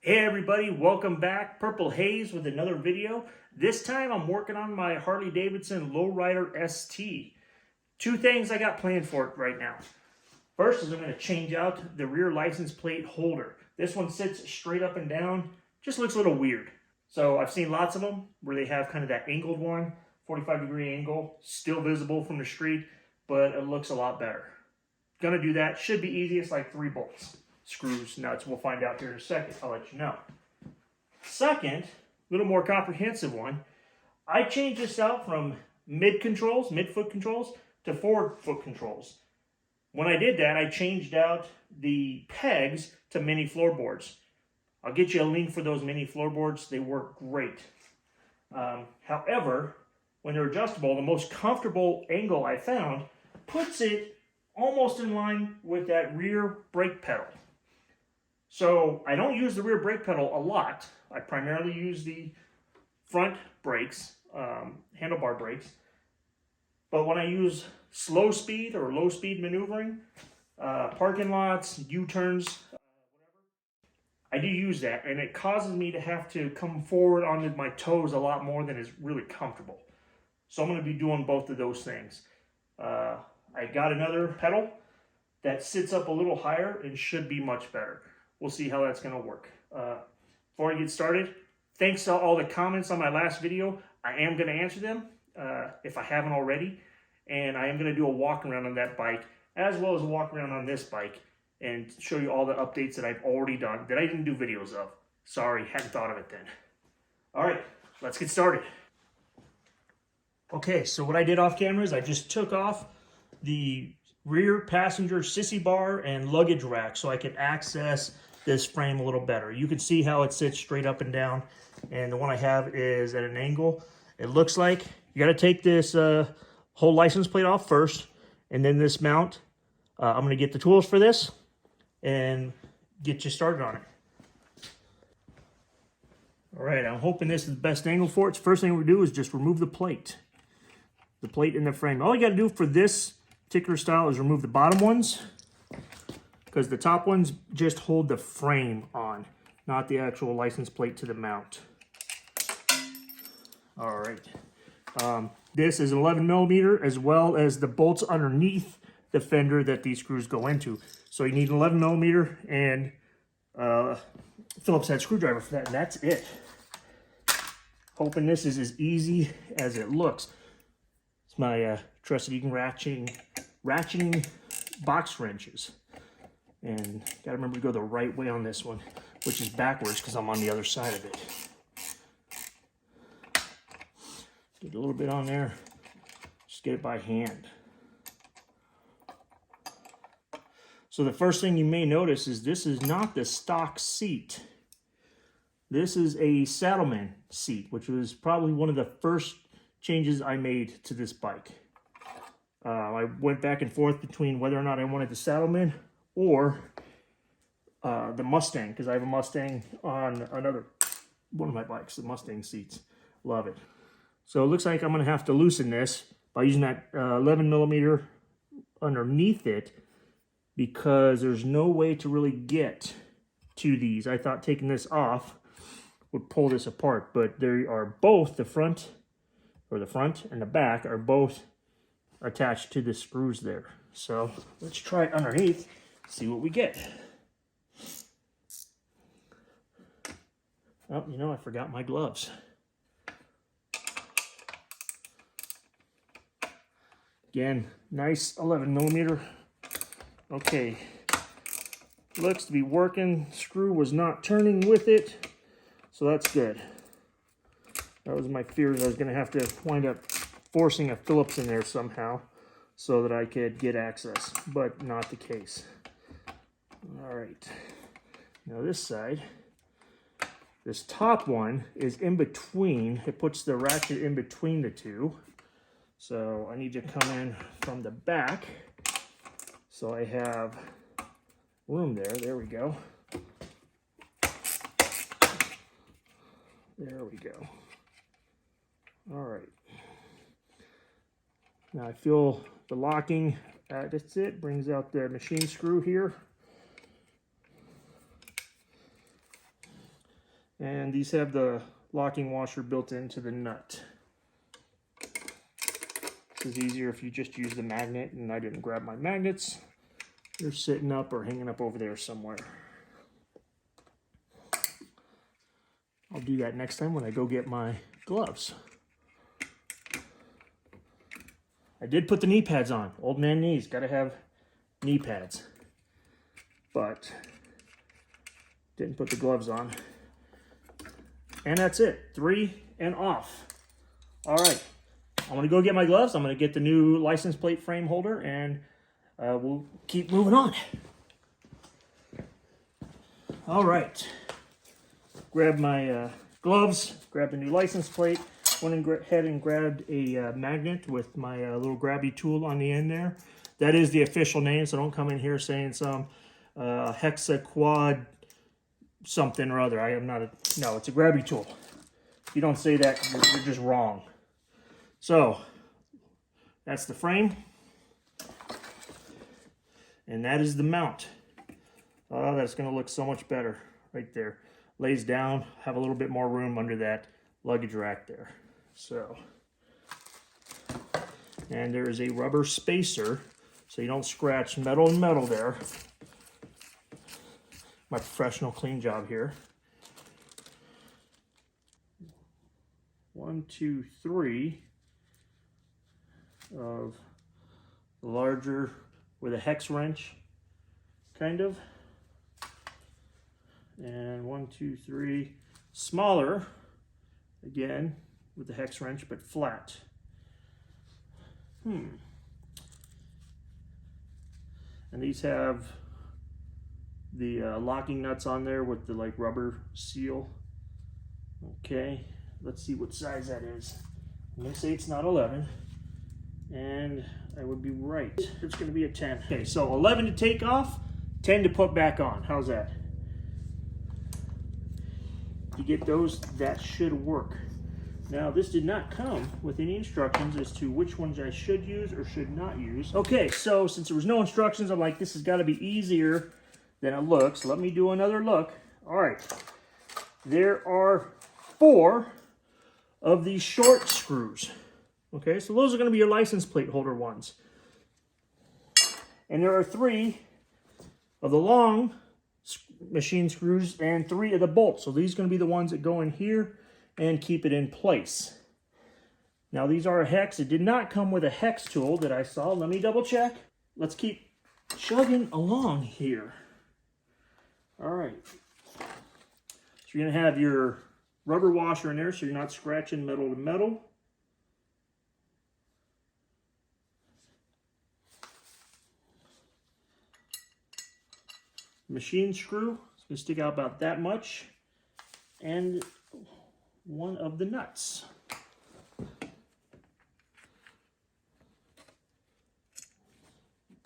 Hey everybody, welcome back. Purple Haze with another video. This time I'm working on my Harley Davidson Lowrider ST. Two things I got planned for it right now. First is I'm going to change out the rear license plate holder. This one sits straight up and down, just looks a little weird. So I've seen lots of them where they have kind of that angled one, 45-degree angle, still visible from the street, but it looks a lot better. Gonna do that, should be easy, it's like 3 bolts. Screws, nuts, we'll find out here in a second. I'll let you know. Second, a little more comprehensive one. I changed this out from mid-foot controls, to forward foot controls. When I did that, I changed out the pegs to mini floorboards. I'll get you a link for those mini floorboards. They work great. However, when they're adjustable, the most comfortable angle I found puts it almost in line with that rear brake pedal. So I don't use the rear brake pedal a lot. I primarily use the front brakes, handlebar brakes. But when I use slow speed or low speed maneuvering, parking lots, U-turns, I do use that, and it causes me to have to come forward onto my toes a lot more than is really comfortable. So I'm going to be doing both of those things. I got another pedal that sits up a little higher and should be much better. We'll see how that's going to work. Before I get started, thanks to all the comments on my last video. I am going to answer them if I haven't already. And I am going to do a walk around on that bike, as well as a walk around on this bike, and show you all the updates that I've already done that I didn't do videos of. Sorry, hadn't thought of it then. All right, let's get started. Okay, so what I did off camera is I just took off the rear passenger sissy bar and luggage rack so I could access this frame a little better. You can see how it sits straight up and down, and the one I have is at an angle. It looks like you got to take this whole license plate off first, and then this mount. I'm going to get the tools for this and get you started on it. All right, I'm hoping this is the best angle for it. First thing we do is just remove the plate in the frame. All you got to do for this particular style is remove the bottom ones, because the top ones just hold the frame on, not the actual license plate to the mount. All right. This is 11 millimeter, as well as the bolts underneath the fender that these screws go into. So you need an 11 millimeter and Phillips head screwdriver for that, and that's it. Hoping this is as easy as it looks. It's my trusted Eaton ratcheting box wrenches. And gotta remember to go the right way on this one, which is backwards because I'm on the other side of it. Get a little bit on there, just get it by hand. So the first thing you may notice is this is not the stock seat. This is a Saddleman seat, which was probably one of the first changes I made to this bike. I went back and forth between whether or not I wanted the Saddleman or the Mustang, because I have a Mustang on another one of my bikes, the Mustang seats. Love it. So it looks like I'm going to have to loosen this by using that 11 millimeter underneath it, because there's no way to really get to these. I thought taking this off would pull this apart, but they are both, the front and the back are both attached to the screws there. So let's try it underneath, see what we get. Oh, you know, I forgot my gloves. Again, nice 11 millimeter. Okay, looks to be working. Screw was not turning with it, so that's good. That was my fear that I was going to have to wind up forcing a Phillips in there somehow so that I could get access, but not the case. All right, now this side, this top one is in between. It puts the ratchet in between the two. So I need to come in from the back so I have room there. There we go. There we go. All right. Now I feel the locking, that's it. Brings out the machine screw here. And these have the locking washer built into the nut. This is easier if you just use the magnet, and I didn't grab my magnets. They're sitting up or hanging up over there somewhere. I'll do that next time when I go get my gloves. I did put the knee pads on. Old man knees, gotta have knee pads. But didn't put the gloves on. And that's it. 3 and off. All right. I'm gonna go get my gloves. I'm gonna get the new license plate frame holder, and we'll keep moving on. All right. Grab my gloves, grab the new license plate. Went ahead and grabbed a magnet with my little grabby tool on the end there. That is the official name, so don't come in here saying some hexaquad something or other. I am not no, it's a grabby tool. If you don't say that, you're just wrong. So, that's the frame. And that is the mount. Oh, that's going to look so much better right there. Lays down, have a little bit more room under that luggage rack there. So, and there is a rubber spacer so you don't scratch metal and metal there. My professional clean job here. 1, 2, 3 of the larger with a hex wrench, kind of. And 1, 2, 3 smaller, again with the hex wrench, but flat. And these have the locking nuts on there with the like rubber seal. Okay, let's see what size that is. I'm gonna say it's not 11, and I would be right. It's gonna be a 10. Okay, so 11 to take off, 10 to put back on. How's that? You get those, that should work. Now, this did not come with any instructions as to which ones I should use or should not use. Okay, so since there was no instructions, I'm like, this has got to be easier than it looks. Let me do another look. All right, there are 4 of these short screws. Okay, so those are going to be your license plate holder ones. And there are 3 of the long machine screws and 3 of the bolts. So these are going to be the ones that go in here and keep it in place. Now these are a hex. It did not come with a hex tool that I saw. Let me double check. Let's keep chugging along here. All right. So you're going to have your rubber washer in there so you're not scratching metal to metal. Machine screw. It's going to stick out about that much. And 1 of the nuts.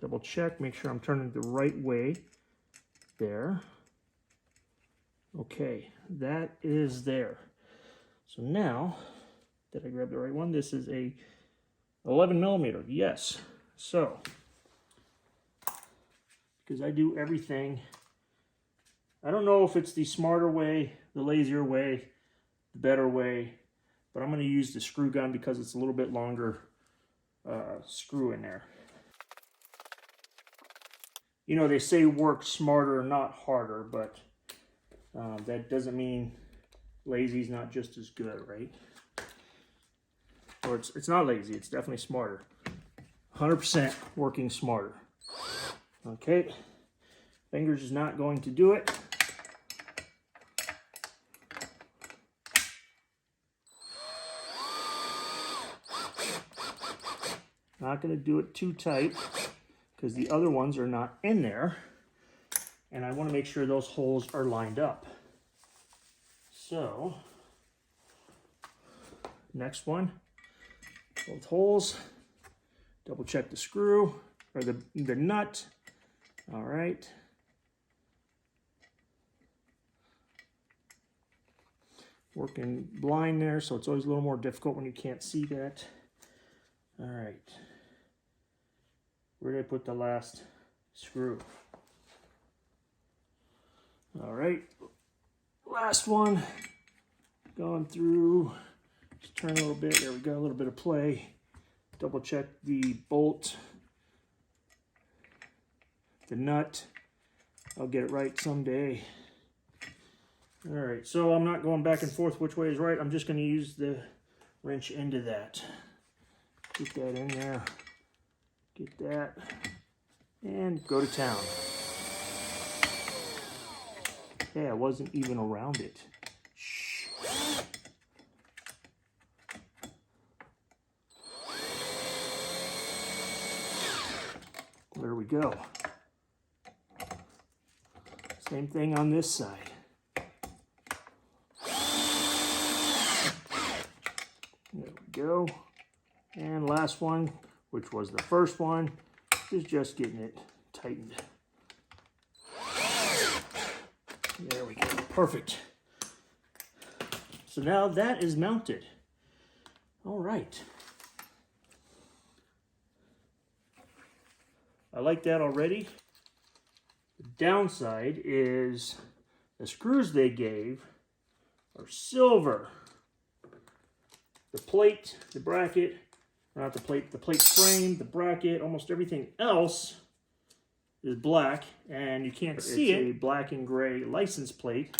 Double check, make sure I'm turning the right way there. Okay, that is there. So now, did I grab the right one? This is a 11 millimeter, yes. So, because I do everything, I don't know if it's the smarter way, the lazier way, the better way, but I'm going to use the screw gun because it's a little bit longer screw in there. You know, they say work smarter, not harder, but that doesn't mean lazy's not just as good, right? Or it's not lazy, it's definitely smarter. 100% working smarter. Okay, fingers is not going to do it. Not going to do it too tight because the other ones are not in there, and I want to make sure those holes are lined up. So, next one, both holes, double check the screw, or the nut. All right. Working blind there, so it's always a little more difficult when you can't see that. All right. Where did I put the last screw? All right. last one. Going through. Just turn a little bit. There we go. A little bit of play. Double check the bolt. The nut. I'll get it right someday. All right, so I'm not going back and forth which way is right. I'm just going to use the wrench into that. Get that in there. Get that. And go to town. Yeah, I wasn't even around it. Shh. There we go. Same thing on this side. There we go. And last one, which was the first one, is just getting it tightened. There we go. Perfect. So now that is mounted. All right. I like that already. The downside is the screws they gave are silver. The plate, the bracket, not the plate frame, the bracket, almost everything else is black, and you can't see it. It's a black and gray license plate.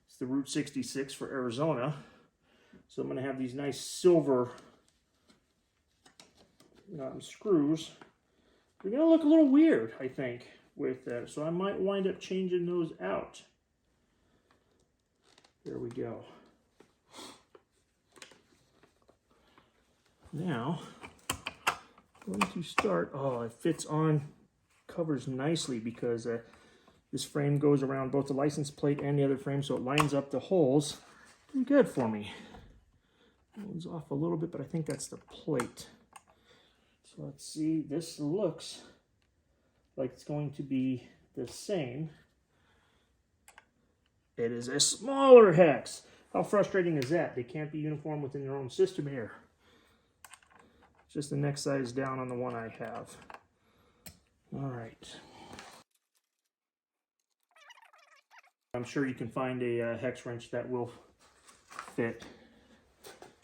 It's the Route 66 for Arizona. So I'm going to have these nice silver screws. They're going to look a little weird, I think, with that. So I might wind up changing those out. There we go. Now, I'm going to start. Oh, it fits on, covers nicely because this frame goes around both the license plate and the other frame, so it lines up the holes. Pretty good for me. That one's off a little bit, but I think that's the plate. So let's see. This looks like it's going to be the same. It is a smaller hex. How frustrating is that? They can't be uniform within their own system here. Just the next size down on the one I have. All right. I'm sure you can find a hex wrench that will fit.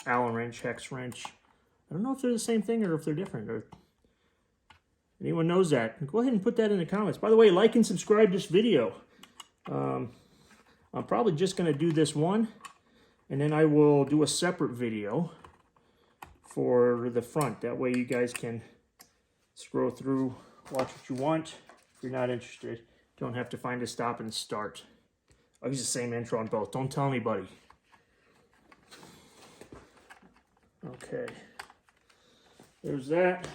Allen wrench, hex wrench. I don't know if they're the same thing or if they're different. Or anyone knows that, go ahead and put that in the comments. By the way, like and subscribe this video. I'm probably just going to do this one, and then I will do a separate video for the front. That way you guys can scroll through, watch what you want. If you're not interested, don't have to find a stop and start. I'll use the same intro on both. Don't tell anybody. Okay. There's that.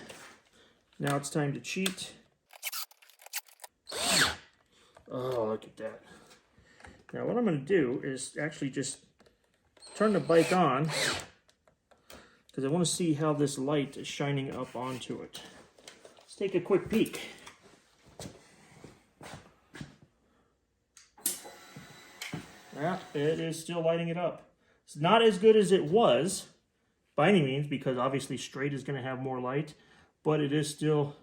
Now it's time to cheat. Oh, look at that. Now what I'm going to do is actually just turn the bike on, because I want to see how this light is shining up onto it. Let's take a quick peek. Yeah, it is still lighting it up. It's not as good as it was by any means, because obviously straight is going to have more light, but it is still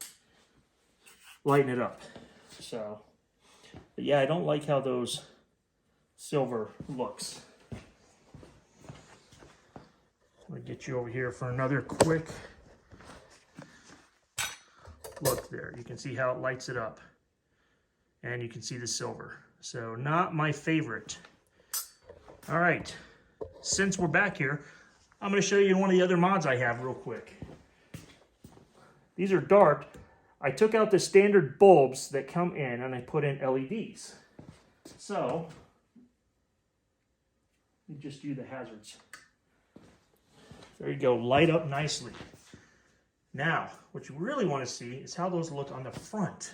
lighting it up. So, but yeah, I don't like how those silver looks. I'm going to get you over here for another quick look there. You can see how it lights it up. And you can see the silver. So not my favorite. All right, since we're back here, I'm going to show you one of the other mods I have real quick. These are dark. I took out the standard bulbs that come in and I put in LEDs. So, you just do the hazards. There you go, light up nicely. Now, what you really want to see is how those look on the front.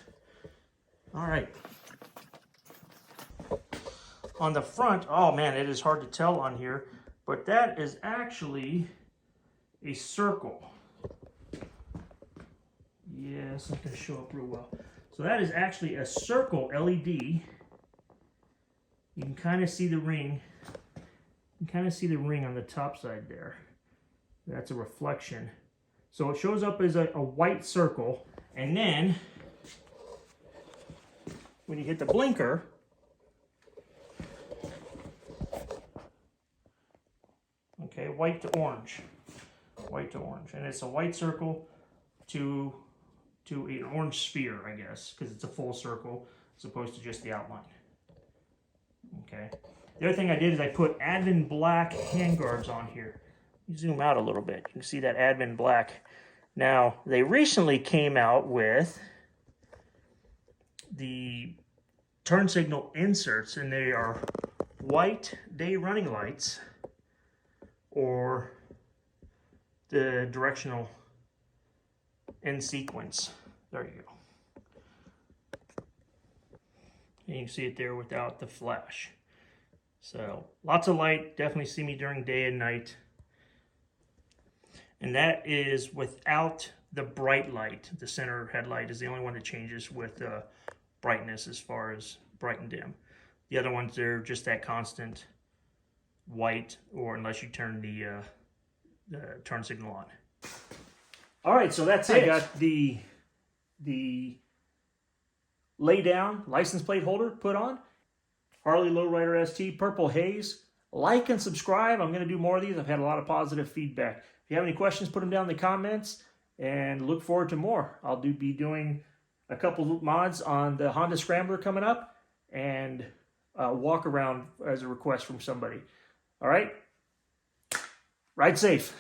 All right. On the front, oh man, it is hard to tell on here, but that is actually a circle. Yeah, it's not going to show up real well. So that is actually a circle LED. You can kind of see the ring. You can kind of see the ring on the top side there. That's a reflection. So it shows up as a white circle, and then when you hit the blinker, Okay, white to orange. White to orange. And it's a white circle to an orange sphere, I guess, because it's a full circle as opposed to just the outline. Okay. The other thing I did is I put admin black handguards on here. Zoom out a little bit. You can see that admin black. Now, they recently came out with the turn signal inserts, and they are white day running lights or the directional in sequence. There you go. And you can see it there without the flash. So lots of light, definitely see me during day and night. And that is without the bright light. The center headlight is the only one that changes with brightness as far as bright and dim. The other ones, they're just that constant white, or unless you turn the turn signal on. All right, so that's it. I got the lay down license plate holder put on. Harley Lowrider ST Purple Haze. Like and subscribe. I'm going to do more of these. I've had a lot of positive feedback. If you have any questions, put them down in the comments, and look forward to more. I'll be doing a couple of mods on the Honda Scrambler coming up, and walk around as a request from somebody. All right? Ride safe.